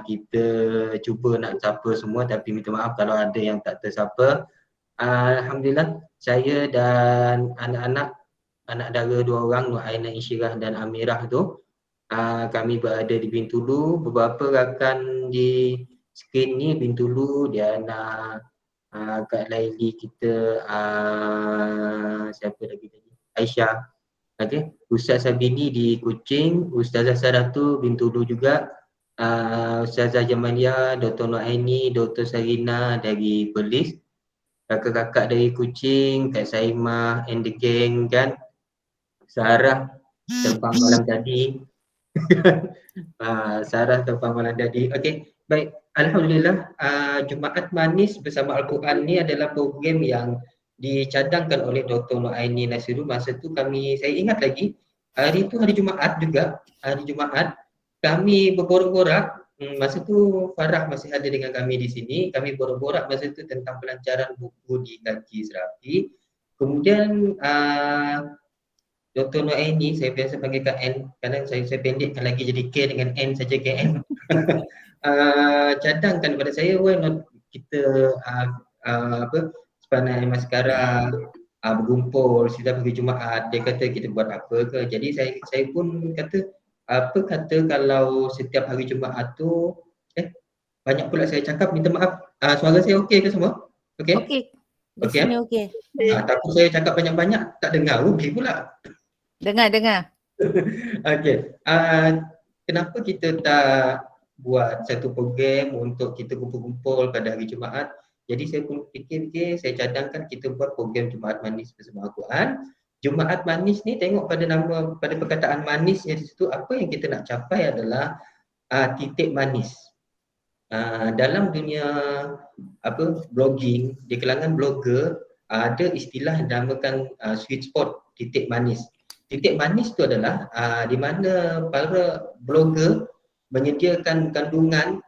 kita cuba nak sapa semua, tapi minta maaf kalau ada yang tak tersapa. Alhamdulillah, saya dan anak dara 2 orang, Nur Aina Insyirah dan Amirah tu, kami berada di Bintulu. Beberapa rakan di skrin ni Bintulu, Diana, Kak Laili kita, siapa lagi tadi? Aisyah. Okay. Ustaz Sabini di Kuching, Ustazah Saratu Bintulu juga, Ustazah Jamalia, Dr. Nuaini, Dr. Sarina dari Perlis, kakak-kakak dari Kuching, Kak Saimah and the gang kan, Sarah terbang malam tadi. Sarah terbang malam tadi. Okey, baik. Alhamdulillah, Jumaat Manis bersama Al-Quran ni adalah program yang dicadangkan oleh Dr. Nuaini Nasiru. Masa tu saya ingat lagi, hari tu hari Jumaat juga, hari Jumaat, kami berborak-borak. Masa tu Farah masih ada dengan kami di sini. Kami borak-borak masa tu tentang pelancaran buku di Kaji Serapi. Kemudian Dr. Nuaini, saya biasa panggil Kak N, kadang saya pendekkan lagi jadi K dengan N saja, KN. Cadangkan kepada saya, why not kita sepanai maskara berkumpul setiap hari Jumaat. Dia kata kita buat apa ke, jadi saya pun kata apa kata kalau setiap hari Jumaat tu banyak pula saya cakap, minta maaf. Suara saya okey ke semua? Okey? Okey. Di sini okey. Tapi saya cakap banyak-banyak tak dengar, rugi pula. Dengar. Okey. Kenapa kita tak buat satu program untuk kita kumpul-kumpul pada hari Jumaat? Jadi saya pun fikir, saya cadangkan kita buat program Jumaat Manis bersama Al-Quran. Jumaat Manis ni tengok pada nama, pada perkataan manisnya di situ, apa yang kita nak capai adalah titik manis. Dalam dunia blogging, di kalangan blogger, ada istilah yang dinamakan sweet spot, titik manis. Titik manis itu adalah di mana para blogger menyediakan kandungan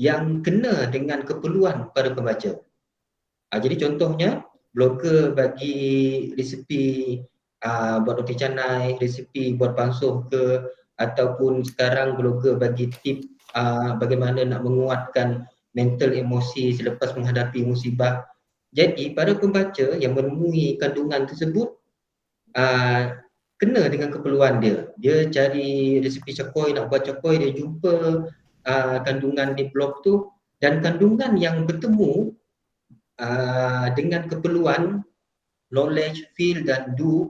yang kena dengan keperluan para pembaca. Jadi contohnya, blogger bagi resepi buat roti canai, resepi buat pansuh ke, ataupun sekarang blogger bagi tip bagaimana nak menguatkan mental emosi selepas menghadapi musibah. Jadi para pembaca yang menemui kandungan tersebut kena dengan keperluan dia. Dia cari resepi cakoi, nak buat cakoi, dia jumpa kandungan di blog tu, dan kandungan yang bertemu dengan keperluan knowledge, feel dan do,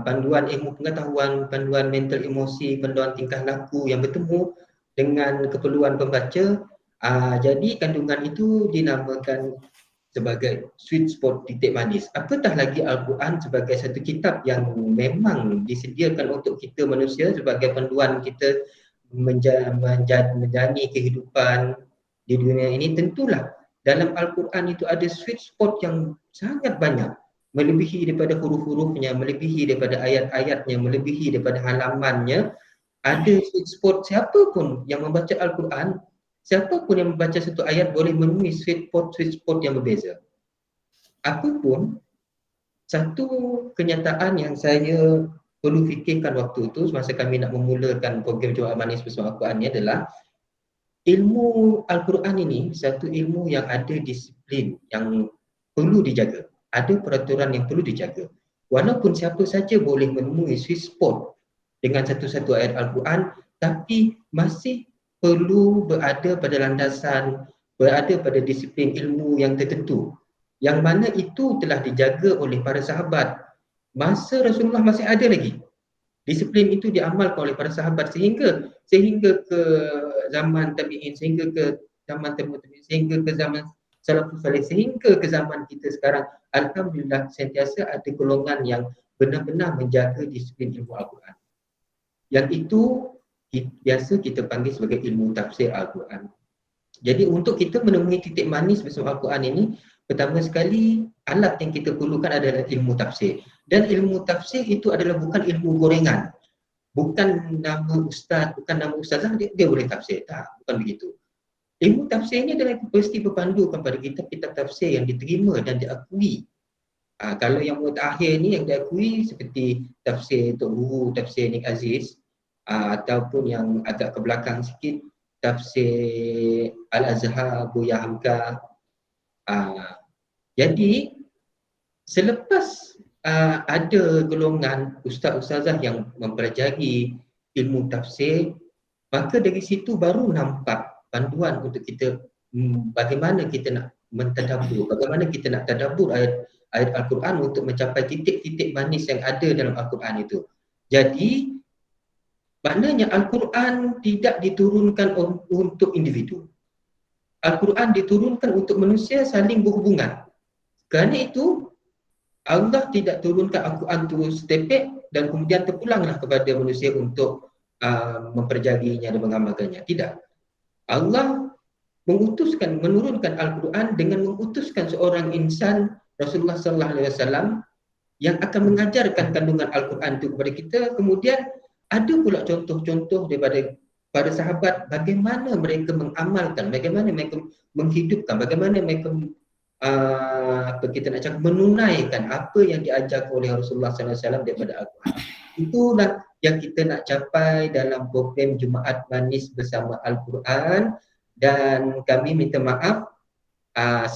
panduan ilmu pengetahuan, panduan mental emosi, panduan tingkah laku yang bertemu dengan keperluan pembaca. Jadi kandungan itu dinamakan sebagai sweet spot, titik manis. Apatah lagi Al-Quran sebagai satu kitab yang memang disediakan untuk kita manusia sebagai panduan kita menjalani kehidupan di dunia ini. Tentulah dalam Al-Quran itu ada sweet spot yang sangat banyak, melebihi daripada huruf-hurufnya, melebihi daripada ayat-ayatnya, melebihi daripada halamannya. Ada sweet spot. Siapapun yang membaca Al-Quran, siapapun yang membaca satu ayat boleh menemui sweet spot yang berbeza. Apapun, satu kenyataan yang saya perlu fikirkan waktu itu semasa kami nak memulakan program Jumaat Manis bersama Al-Quran ni adalah, ilmu Al-Quran ini satu ilmu yang ada disiplin yang perlu dijaga. Ada peraturan yang perlu dijaga. Walaupun siapa saja boleh menemui sweet spot dengan satu-satu ayat Al-Quran, tapi masih perlu berada pada landasan, berada pada disiplin ilmu yang tertentu, yang mana itu telah dijaga oleh para sahabat. Masa Rasulullah masih ada lagi, disiplin itu diamalkan oleh para sahabat sehingga ke zaman tabi'in, sehingga ke zaman tabi'in, sehingga ke zaman salafus salih, sehingga ke zaman kita sekarang. Alhamdulillah, sentiasa ada golongan yang benar-benar menjaga disiplin ilmu Al-Quran. Yang itu biasa kita panggil sebagai ilmu tafsir Al-Quran. Jadi untuk kita menemui titik manis bersama Al-Quran ini, pertama sekali alat yang kita perlukan adalah ilmu tafsir. Dan ilmu tafsir itu adalah bukan ilmu gorengan. Bukan nama ustaz, bukan nama ustazah dia boleh tafsir. Tak, bukan begitu. Ilmu tafsir ini adalah mesti berpandu kepada kitab-kitab tafsir yang diterima dan diakui. Kalau yang mutakhir ni yang diakui seperti tafsir Tok Guru, tafsir Nik Aziz, ataupun yang agak ke belakang sikit, tafsir Al-Azhar Buya Hamka. Jadi selepas ada golongan ustaz-ustazah yang mempelajari ilmu tafsir, maka dari situ baru nampak panduan untuk kita bagaimana kita nak mentadabbur, bagaimana kita nak tadabbur ayat Al-Quran untuk mencapai titik-titik manis yang ada dalam Al-Quran itu. Jadi maknanya Al-Quran tidak diturunkan untuk individu. Al-Quran diturunkan untuk manusia saling berhubungan. Kerana itu Allah tidak turunkan Al-Quran itu setepek dan kemudian terpulanglah kepada manusia untuk mempelajarinya dan mengamalkannya. Tidak. Allah menurunkan Al-Quran dengan mengutuskan seorang insan, Rasulullah sallallahu alaihi wasallam, yang akan mengajarkan kandungan Al-Quran itu kepada kita. Kemudian ada pula contoh-contoh daripada para sahabat bagaimana mereka mengamalkan, bagaimana mereka menghidupkan, bagaimana mereka kita nak cakap menunaikan apa yang diajarkan oleh Rasulullah sallallahu alaihi wasallam daripada Al-Quran. Itulah yang kita nak capai dalam program Jumaat Manis bersama Al-Quran. Dan kami minta maaf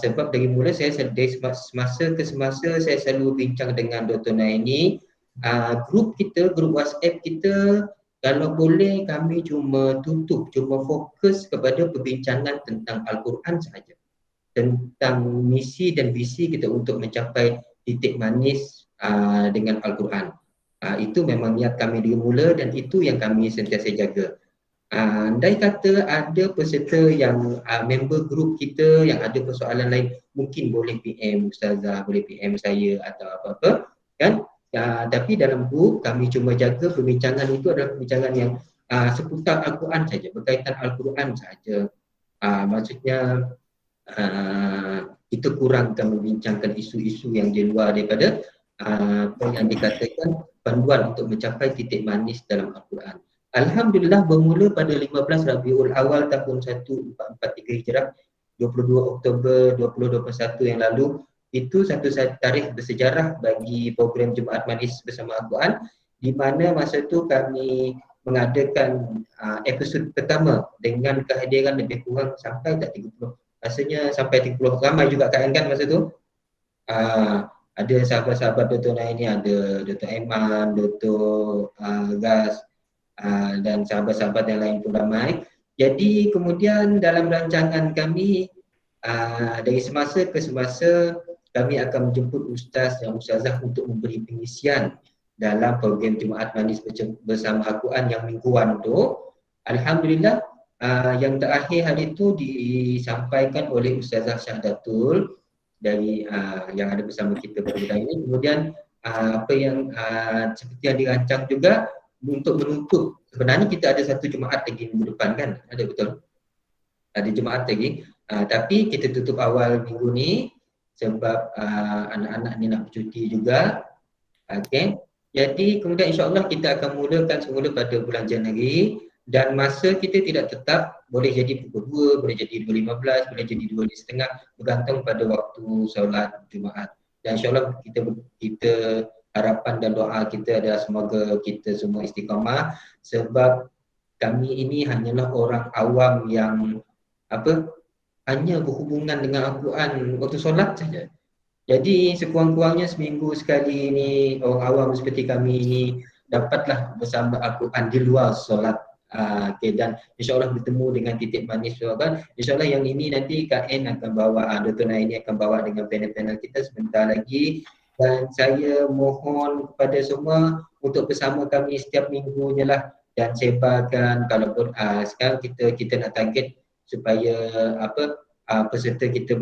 sebab dari mula dari semasa ke semasa saya selalu bincang dengan Dr. Naini. Grup kita, grup WhatsApp kita, kalau boleh kami cuma fokus kepada perbincangan tentang Al-Quran sahaja, tentang misi dan visi kita untuk mencapai titik manis dengan Al-Quran. Itu memang niat kami dari mula dan itu yang kami sentiasa jaga. Andai kata ada peserta yang member grup kita yang ada persoalan lain, mungkin boleh PM Ustazah, boleh PM saya atau apa-apa kan. Tapi dalam grup kami cuma jaga perbincangan itu adalah perbincangan yang seputar Al-Quran saja, berkaitan Al-Quran saja. Maksudnya kita kurangkan membincangkan isu-isu yang di luar daripada apa yang dikatakan panduan untuk mencapai titik manis dalam Al-Quran. Alhamdulillah bermula pada 15 Rabiul Awal tahun 1443 Hijrah, 22 Oktober 2021 yang lalu. Itu satu tarikh bersejarah bagi program Jumaat Manis bersama Al-Quran, di mana masa itu kami mengadakan episod pertama dengan kehadiran lebih kurang sampai tak 30. Rasanya sampai 30, ramai juga kan masa tu. Ada sahabat-sahabat Dr. Naini, ada Dr. Aiman, Dr. Gas, dan sahabat-sahabat yang lain pun ramai. Jadi kemudian dalam rancangan kami dari semasa ke semasa kami akan menjemput ustaz dan ustazah untuk memberi pengisian dalam program Jumaat Manis bersama Al-Quran yang mingguan tu. Alhamdulillah yang terakhir hari itu disampaikan oleh Ustazah Syahdatul dari yang ada bersama kita pada ini. Kemudian apa yang seperti yang dirancang juga untuk menutup, sebenarnya kita ada satu Jumaat lagi minggu depan kan, ada betul? Ada Jumaat lagi, tapi kita tutup awal minggu ni sebab anak-anak ni nak bercuti juga. Okay. Jadi kemudian insyaAllah kita akan mulakan semula pada bulan Januari dan masa kita tidak tetap, boleh jadi pukul 2, boleh jadi 2.15, boleh jadi 2.30, bergantung pada waktu solat Jumaat. Dan insyaAllah kita harapan dan doa kita adalah semoga kita semua istiqamah sebab kami ini hanyalah orang awam yang hanya berhubungan dengan Al-Quran waktu solat saja. Jadi sekurang-kurangnya seminggu sekali ini orang awam seperti kami ini dapatlah bersama Al-Quran di luar solat. Okay, dan insyaAllah bertemu dengan titik manis kan. InsyaAllah yang ini nanti Kak N akan bawa, Dr. Naini akan bawa dengan panel-panel kita sebentar lagi. Dan saya mohon kepada semua untuk bersama kami setiap minggunya lah dan sebarkan. Kalau sekarang kita nak target supaya peserta kita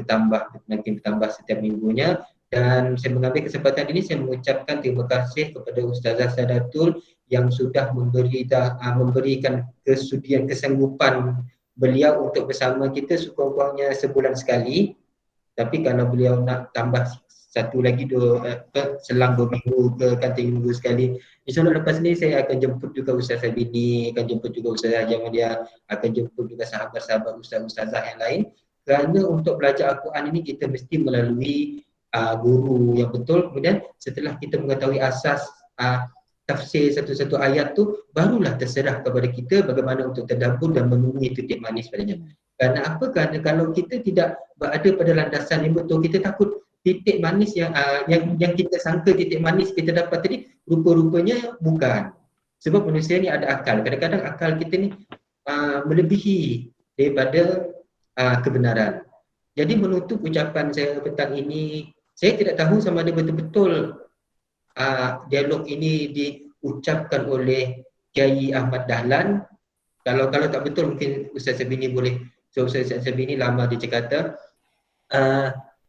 makin bertambah setiap minggunya. Dan saya mengambil kesempatan ini saya mengucapkan terima kasih kepada Ustazah Syahdatul yang sudah memberikan kesudian kesanggupan beliau untuk bersama kita sekurang-kurangnya sebulan sekali. Tapi kalau beliau nak tambah satu lagi selang 2 minggu ke kantor minggu sekali, insyaAllah lepas ni saya akan jemput juga Ustazah Bini, akan jemput juga Ustazah Jamalia, akan jemput juga sahabat-sahabat ustaz-ustazah yang lain. Kerana untuk belajar Al-Quran ini kita mesti melalui guru yang betul. Kemudian setelah kita mengetahui asas tafsir satu-satu ayat tu, barulah terserah kepada kita bagaimana untuk tadabbur dan menemui titik manis padanya. Kerana apa? Kerana kalau kita tidak berada pada landasan yang betul, kita takut titik manis yang kita sangka titik manis kita dapat tadi, rupa-rupanya bukan. Sebab manusia ni ada akal. Kadang-kadang akal kita ni melebihi daripada kebenaran. Jadi menutup ucapan saya petang ini, saya tidak tahu sama ada betul-betul dialog ini diucapkan oleh Kiai Ahmad Dahlan. Kalau tak betul mungkin Ustaz Sabini boleh. So Ustaz Sabini lama di Jakarta.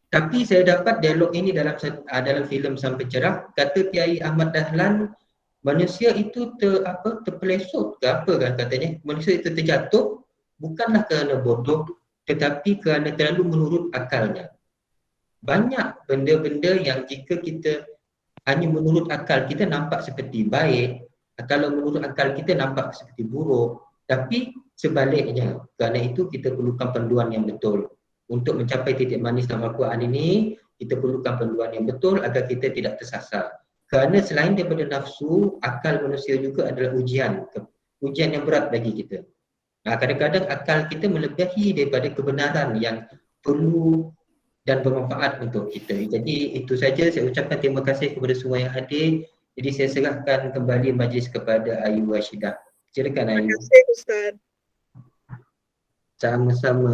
Tapi saya dapat dialog ini dalam filem Sang Pencerah. Kata Kiai Ahmad Dahlan, manusia itu terpelesot ke apa kan katanya. Manusia itu terjatuh bukanlah kerana bodoh, tetapi kerana terlalu menurut akalnya. Banyak benda-benda yang jika kita hanya menurut akal kita nampak seperti baik, kalau menurut akal kita nampak seperti buruk, tapi sebaliknya. Kerana itu kita perlukan panduan yang betul. Untuk mencapai titik manis dalam Al-Quran ini, kita perlukan panduan yang betul agar kita tidak tersasar. Kerana selain daripada nafsu, akal manusia juga adalah ujian yang berat bagi kita. Kadang-kadang akal kita melebihi daripada kebenaran yang perlu dan bermanfaat untuk kita. Jadi itu saja, saya ucapkan terima kasih kepada semua yang hadir. Jadi saya serahkan kembali majlis kepada Ayu Rashidah. Silakan Ayu. Terima kasih Ustaz. Sama-sama.